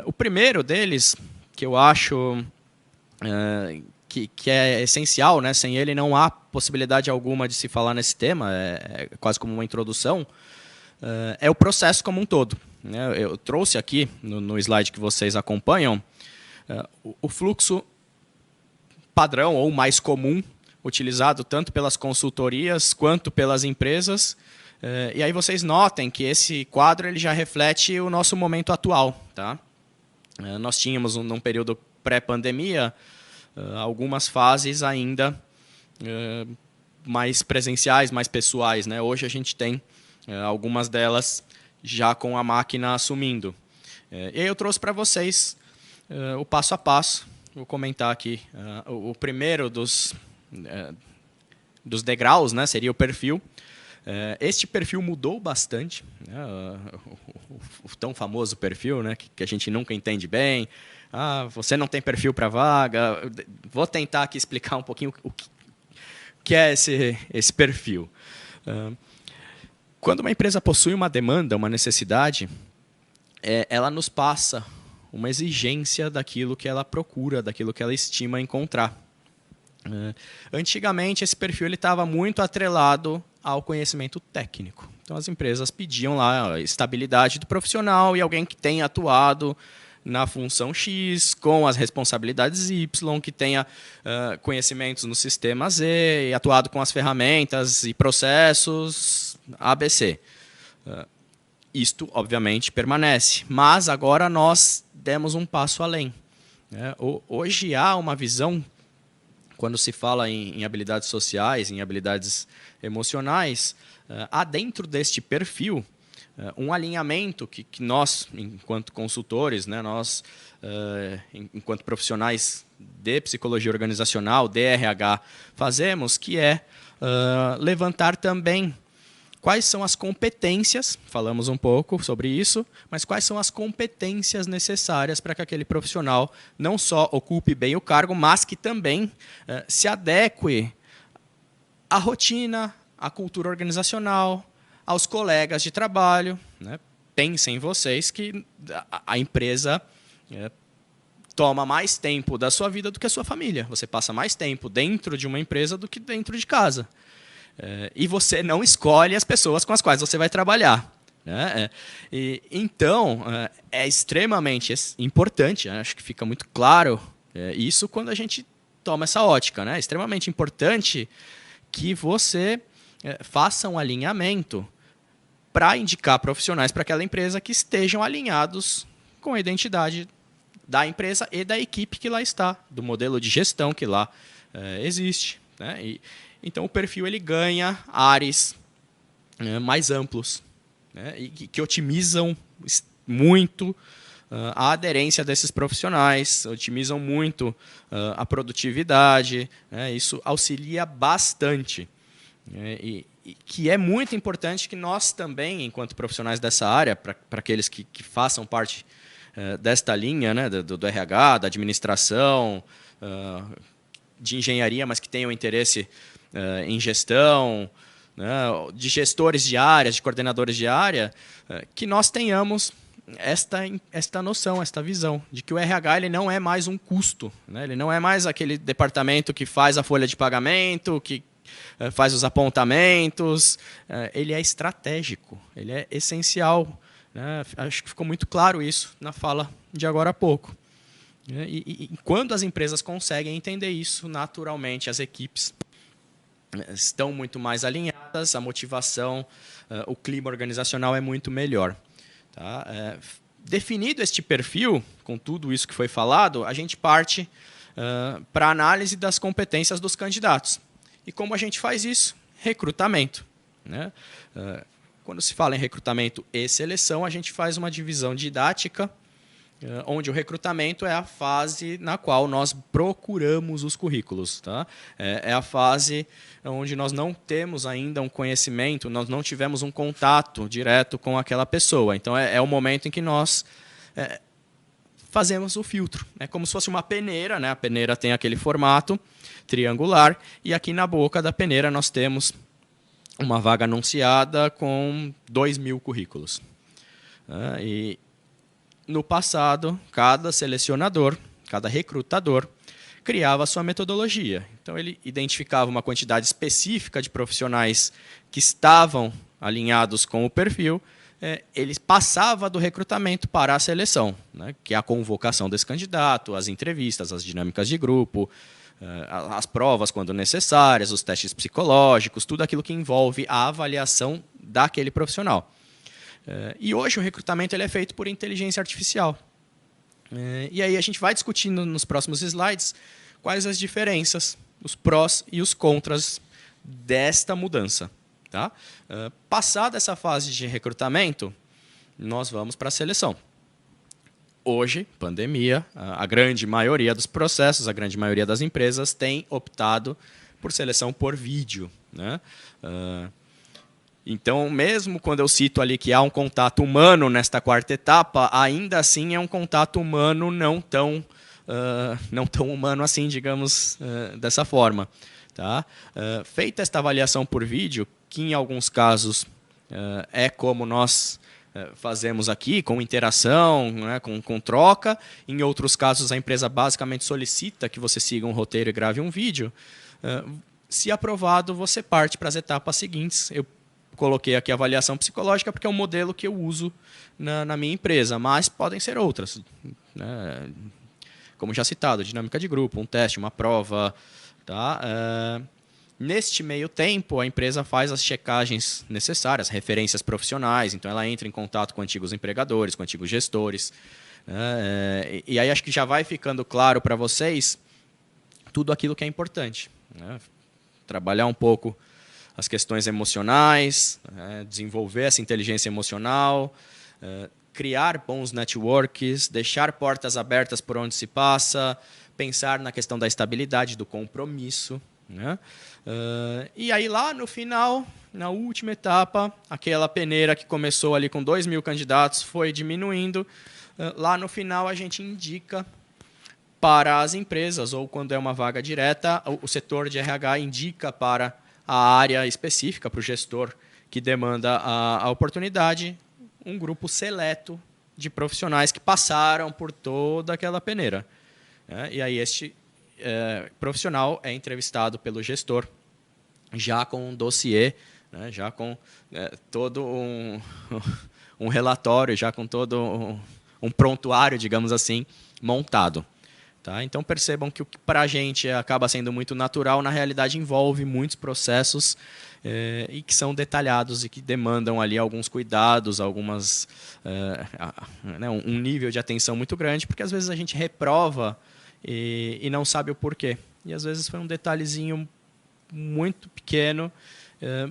O primeiro deles, que eu acho que é essencial, né? Sem ele não há possibilidade alguma de se falar nesse tema, é quase como uma introdução, é o processo como um todo. Eu trouxe aqui, no slide que vocês acompanham, o fluxo padrão ou mais comum, utilizado tanto pelas consultorias quanto pelas empresas. E aí vocês notem que esse quadro ele já reflete o nosso momento atual. Tá? Nós tínhamos, num período pré-pandemia, algumas fases ainda mais presenciais, mais pessoais. Né? Hoje a gente tem algumas delas já com a máquina assumindo. E aí eu trouxe para vocês o passo a passo. Vou comentar aqui. O primeiro dos degraus, né, seria o perfil. Este perfil mudou bastante. O tão famoso perfil, né, que a gente nunca entende bem. Você não tem perfil para vaga. Vou tentar aqui explicar um pouquinho o que é esse perfil. Quando uma empresa possui uma demanda, uma necessidade, ela nos passa uma exigência daquilo que ela procura, daquilo que ela estima encontrar. Antigamente, esse perfil estava muito atrelado ao conhecimento técnico. Então, as empresas pediam lá a estabilidade do profissional e alguém que tenha atuado na função X, com as responsabilidades Y, que tenha conhecimentos no sistema Z, e atuado com as ferramentas e processos ABC. Isto, obviamente, permanece. Mas agora nós demos um passo além. Hoje há uma visão, quando se fala em habilidades sociais, em habilidades emocionais, há dentro deste perfil um alinhamento que nós, enquanto consultores, né, nós, enquanto profissionais de psicologia organizacional, de RH, fazemos, que é levantar também quais são as competências, falamos um pouco sobre isso, mas quais são as competências necessárias para que aquele profissional não só ocupe bem o cargo, mas que também se adeque à rotina, à cultura organizacional, aos colegas de trabalho. Né? Pensem vocês que a empresa toma mais tempo da sua vida do que a sua família. Você passa mais tempo dentro de uma empresa do que dentro de casa. E você não escolhe as pessoas com as quais você vai trabalhar. Né? Então, é extremamente importante, acho que fica muito claro isso quando a gente toma essa ótica. Né? É extremamente importante que você faça um alinhamento para indicar profissionais para aquela empresa que estejam alinhados com a identidade da empresa e da equipe que lá está, do modelo de gestão que lá existe. Né? Então, o perfil ele ganha ares mais amplos, né, e que otimizam muito a aderência desses profissionais, otimizam muito a produtividade. Né, isso auxilia bastante. E que é muito importante que nós também, enquanto profissionais dessa área, para aqueles que façam parte desta linha, né, do RH, da administração, de engenharia, mas que tenham interesse em gestão, né, de gestores de áreas, de coordenadores de área, que nós tenhamos esta noção, esta visão de que o RH ele não é mais um custo. Né, ele não é mais aquele departamento que faz a folha de pagamento, que faz os apontamentos. Ele é estratégico, ele é essencial. Né, acho que ficou muito claro isso na fala de agora há pouco. E quando as empresas conseguem entender isso, naturalmente as equipes estão muito mais alinhadas, a motivação, o clima organizacional é muito melhor. Tá? Definido este perfil, com tudo isso que foi falado, a gente parte para a análise das competências dos candidatos. E como a gente faz isso? Recrutamento. Né? Quando se fala em recrutamento e seleção, a gente faz uma divisão didática, onde o recrutamento é a fase na qual nós procuramos os currículos. Tá? É a fase onde nós não temos ainda um conhecimento, nós não tivemos um contato direto com aquela pessoa. Então, é o momento em que nós fazemos o filtro. É como se fosse uma peneira. Né? A peneira tem aquele formato triangular, e aqui na boca da peneira nós temos uma vaga anunciada com 2.000 currículos. no passado, cada selecionador, cada recrutador, criava a sua metodologia. Então, ele identificava uma quantidade específica de profissionais que estavam alinhados com o perfil, ele passava do recrutamento para a seleção, né, que é a convocação desse candidato, as entrevistas, as dinâmicas de grupo, as provas quando necessárias, os testes psicológicos, tudo aquilo que envolve a avaliação daquele profissional. E hoje o recrutamento ele é feito por inteligência artificial. E aí a gente vai discutindo nos próximos slides quais as diferenças, os prós e os contras desta mudança. Tá? Passada essa fase de recrutamento, nós vamos para a seleção. Hoje, pandemia, a grande maioria dos processos, a grande maioria das empresas tem optado por seleção por vídeo, né? Então, mesmo quando eu cito ali que há um contato humano nesta quarta etapa, ainda assim é um contato humano não tão humano assim, digamos, dessa forma. Tá? Feita esta avaliação por vídeo, que em alguns casos é como nós fazemos aqui, com interação, né, com troca. Em outros casos, a empresa basicamente solicita que você siga um roteiro e grave um vídeo. Se aprovado, você parte para as etapas seguintes. Eu coloquei aqui a avaliação psicológica porque é o modelo que eu uso na minha empresa, mas podem ser outras. Né? Como já citado, dinâmica de grupo, um teste, uma prova. Tá? Neste meio tempo, a empresa faz as checagens necessárias, referências profissionais, então ela entra em contato com antigos empregadores, com antigos gestores. E aí acho que já vai ficando claro para vocês tudo aquilo que é importante. Né? Trabalhar um pouco as questões emocionais, desenvolver essa inteligência emocional, criar bons networks, deixar portas abertas por onde se passa, pensar na questão da estabilidade, do compromisso. Né? E aí lá no final, na última etapa, aquela peneira que começou ali com 2.000 candidatos foi diminuindo. Lá no final a gente indica para as empresas, ou quando é uma vaga direta, o setor de RH indica para a área específica, para o gestor que demanda a oportunidade, um grupo seleto de profissionais que passaram por toda aquela peneira. E aí este profissional é entrevistado pelo gestor, já com um dossiê, né, já com todo um relatório, já com todo um prontuário, digamos assim, montado. Tá? Então percebam que o que para a gente acaba sendo muito natural, na realidade envolve muitos processos e que são detalhados e que demandam ali alguns cuidados, algumas, um nível de atenção muito grande, porque às vezes a gente reprova e não sabe o porquê. E às vezes foi um detalhezinho muito pequeno,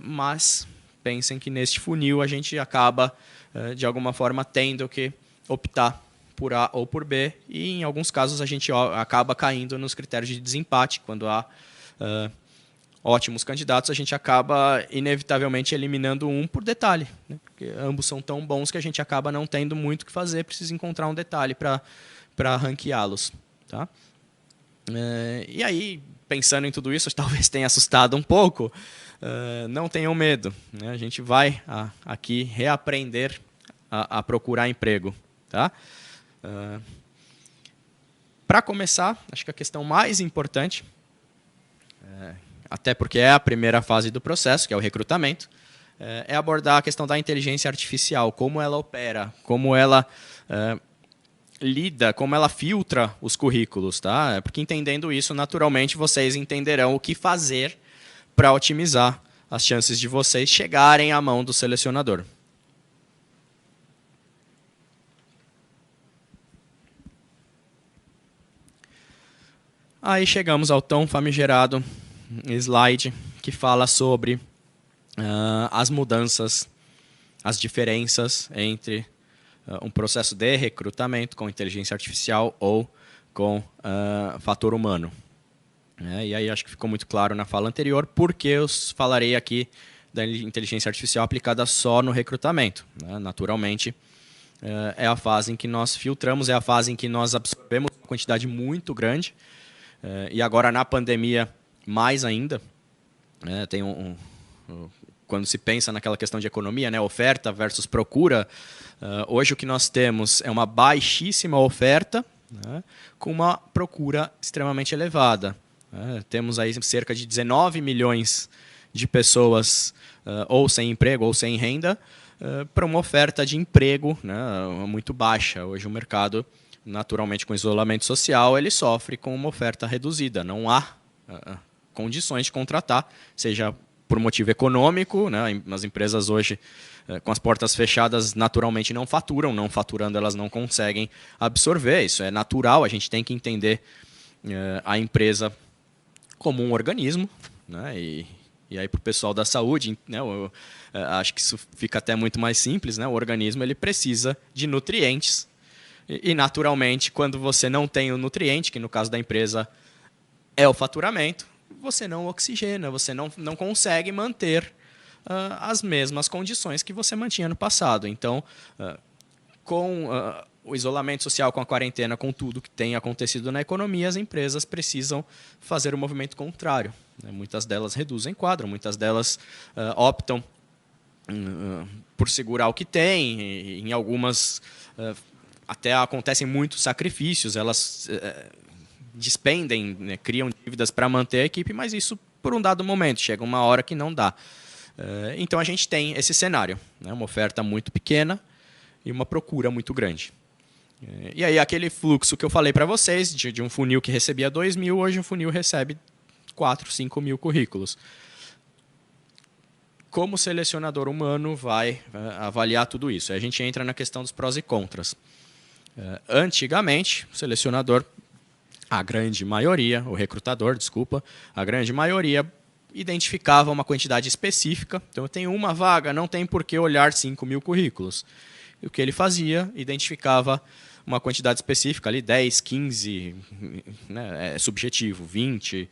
mas pensem que neste funil a gente acaba, de alguma forma, tendo que optar por A ou por B, e em alguns casos a gente acaba caindo nos critérios de desempate. Quando há ótimos candidatos, a gente acaba inevitavelmente eliminando um por detalhe, né? Porque ambos são tão bons que a gente acaba não tendo muito o que fazer, precisa encontrar um detalhe para ranqueá-los. Tá? E aí, pensando em tudo isso, talvez tenha assustado um pouco, não tenham medo, né? A gente vai aqui reaprender a procurar emprego. Tá? Para começar, acho que a questão mais importante, até porque é a primeira fase do processo, que é o recrutamento, é abordar a questão da inteligência artificial, como ela opera, como ela lida, como ela filtra os currículos. Tá? Porque entendendo isso, naturalmente, vocês entenderão o que fazer para otimizar as chances de vocês chegarem à mão do selecionador. Aí chegamos ao tão famigerado slide que fala sobre as mudanças, as diferenças entre um processo de recrutamento com inteligência artificial ou com fator humano. E aí acho que ficou muito claro na fala anterior porque eu falarei aqui da inteligência artificial aplicada só no recrutamento. Naturalmente, é a fase em que nós filtramos, é a fase em que nós absorvemos uma quantidade muito grande. E agora, na pandemia, mais ainda. Tem quando se pensa naquela questão de economia, né, oferta versus procura, hoje o que nós temos é uma baixíssima oferta, né, com uma procura extremamente elevada. Temos aí cerca de 19 milhões de pessoas ou sem emprego ou sem renda, para uma oferta de emprego, né, muito baixa. Hoje o mercado, naturalmente com isolamento social, ele sofre com uma oferta reduzida. Não há condições de contratar, seja por motivo econômico, né, as empresas hoje, com as portas fechadas, naturalmente não faturam, não faturando elas não conseguem absorver, isso é natural, a gente tem que entender a empresa como um organismo, né, e aí para o pessoal da saúde, né, eu acho que isso fica até muito mais simples, né, o organismo ele precisa de nutrientes, e naturalmente quando você não tem o nutriente, que no caso da empresa é o faturamento, você não oxigena, você não consegue manter as mesmas condições que você mantinha no passado. Então, com o isolamento social, com a quarentena, com tudo que tem acontecido na economia, as empresas precisam fazer o movimento contrário. Muitas delas reduzem quadro, muitas delas optam por segurar o que tem, em algumas até acontecem muitos sacrifícios, elas despendem, né, criam dívidas para manter a equipe, mas isso por um dado momento, chega uma hora que não dá. Então a gente tem esse cenário, né, uma oferta muito pequena e uma procura muito grande. E aí aquele fluxo que eu falei para vocês, de um funil que recebia 2 mil, hoje o funil recebe 4, 5 mil currículos. Como o selecionador humano vai avaliar tudo isso? Aí a gente entra na questão dos prós e contras. Antigamente, o selecionador, a grande maioria, o recrutador, desculpa, a grande maioria identificava uma quantidade específica. Então, eu tenho uma vaga, não tem por que olhar 5 mil currículos. E o que ele fazia? Identificava uma quantidade específica, ali 10, 15, né, é subjetivo, 20.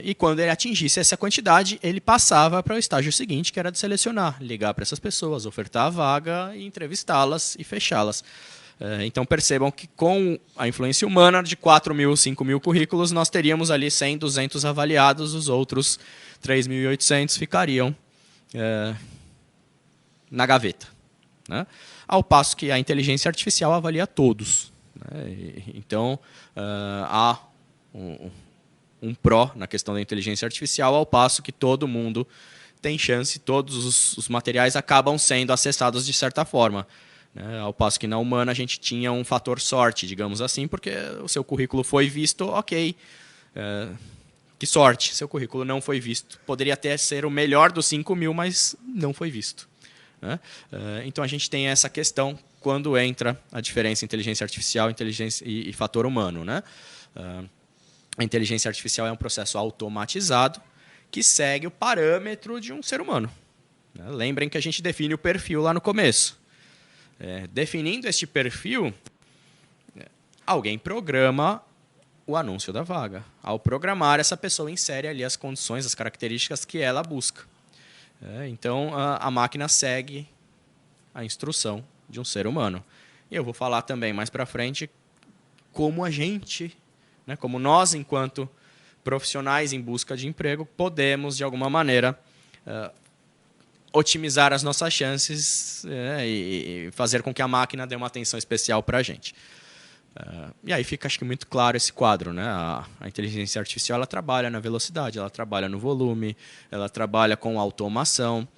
E quando ele atingisse essa quantidade, ele passava para o estágio seguinte, que era de selecionar, ligar para essas pessoas, ofertar a vaga, entrevistá-las e fechá-las. Então percebam que com a influência humana de 4 mil, 5 mil currículos, nós teríamos ali 100, 200 avaliados, os outros 3.800 ficariam na gaveta, né? Ao passo que a inteligência artificial avalia todos, né? Então há um pró na questão da inteligência artificial, ao passo que todo mundo tem chance, todos os materiais acabam sendo acessados de certa forma. Ao passo que na humana a gente tinha um fator sorte, digamos assim, porque o seu currículo foi visto, ok, que sorte, seu currículo não foi visto. Poderia até ser o melhor dos 5 mil, mas não foi visto. Então a gente tem essa questão quando entra a diferença entre inteligência artificial e fator humano. A inteligência artificial é um processo automatizado que segue o parâmetro de um ser humano. Lembrem que a gente define o perfil lá no começo. Definindo este perfil, alguém programa o anúncio da vaga. Ao programar, essa pessoa insere ali as condições, as características que ela busca. Então, a máquina segue a instrução de um ser humano. E eu vou falar também mais para frente como a gente, né, como nós, enquanto profissionais em busca de emprego, podemos, de alguma maneira, otimizar as nossas chances e fazer com que a máquina dê uma atenção especial para a gente. E aí fica, acho que, muito claro esse quadro, né? A inteligência artificial ela trabalha na velocidade, ela trabalha no volume, ela trabalha com automação.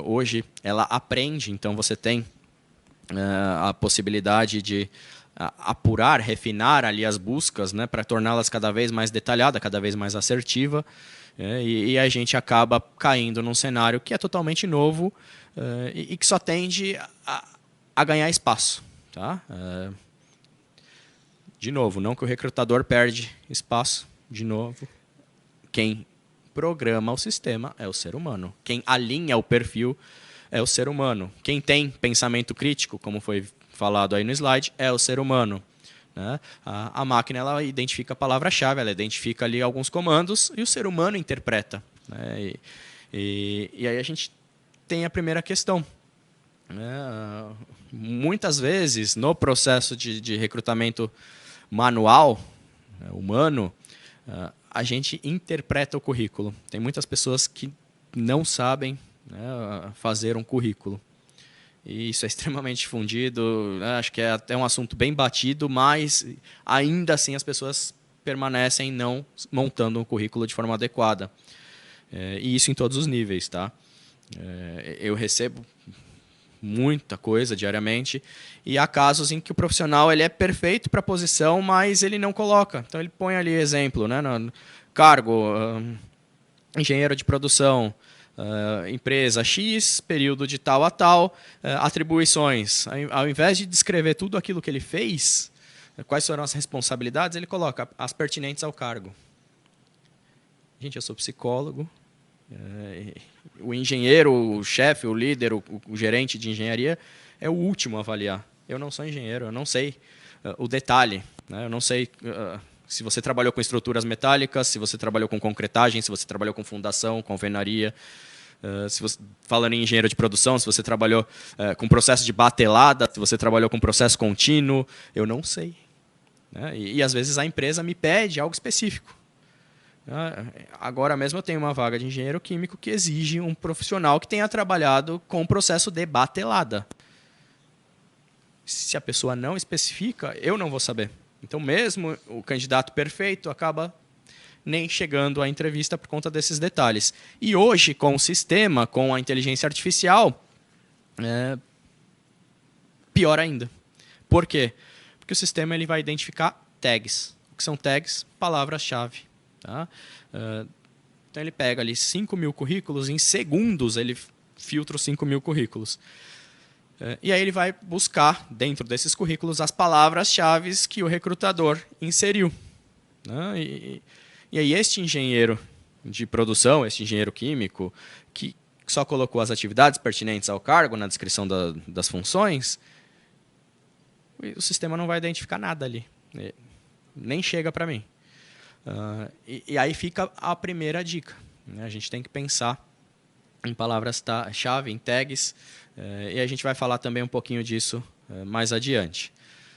Hoje, ela aprende, então você tem a possibilidade de apurar, refinar ali as buscas, né, para torná-las cada vez mais detalhada, cada vez mais assertiva. E a gente acaba caindo num cenário que é totalmente novo e que só tende a ganhar espaço. Tá? De novo, não que o recrutador perde espaço. De novo, quem programa o sistema é o ser humano. Quem alinha o perfil é o ser humano. Quem tem pensamento crítico, como foi falado aí no slide, é o ser humano. A máquina ela identifica a palavra-chave, ela identifica ali alguns comandos e o ser humano interpreta. E aí a gente tem a primeira questão. Muitas vezes, no processo de recrutamento manual, humano, a gente interpreta o currículo. Tem muitas pessoas que não sabem né, fazer um currículo. E isso é extremamente difundido, né, acho que é até um assunto bem batido, mas ainda assim as pessoas permanecem não montando um currículo de forma adequada. E isso em todos os níveis, tá? Eu recebo muita coisa diariamente e há casos em que o profissional ele é perfeito para a posição, mas ele não coloca. Então ele põe ali exemplo, né, no cargo, engenheiro de produção, empresa X, período de tal a tal, atribuições. Ao invés de descrever tudo aquilo que ele fez, quais foram as responsabilidades, ele coloca as pertinentes ao cargo. Gente, eu sou psicólogo. O engenheiro, o chefe, o líder, o gerente de engenharia é o último a avaliar. Eu não sou engenheiro, eu não sei o detalhe. Né? Eu não sei se você trabalhou com estruturas metálicas, se você trabalhou com concretagem, se você trabalhou com fundação, com alvenaria. Se você, falando em engenheiro de produção, se você trabalhou com processo de batelada, se você trabalhou com processo contínuo, eu não sei. Né? E às vezes a empresa me pede algo específico. Agora mesmo eu tenho uma vaga de engenheiro químico que exige um profissional que tenha trabalhado com o processo de batelada. Se a pessoa não especifica, eu não vou saber. Então, mesmo o candidato perfeito acaba nem chegando à entrevista por conta desses detalhes. E hoje, com o sistema, com a inteligência artificial, pior ainda. Por quê? Porque o sistema ele vai identificar tags. O que são tags? Palavras-chave. Tá? Então ele pega ali 5.000 currículos, em segundos ele filtra os 5.000 currículos. E aí ele vai buscar, dentro desses currículos, as palavras-chave que o recrutador inseriu. Né? E aí este engenheiro de produção, este engenheiro químico, que só colocou as atividades pertinentes ao cargo na descrição das funções, o sistema não vai identificar nada ali. Nem chega para mim. E aí fica a primeira dica. Né? A gente tem que pensar em palavras-chave, em tags, e a gente vai falar também um pouquinho disso mais adiante.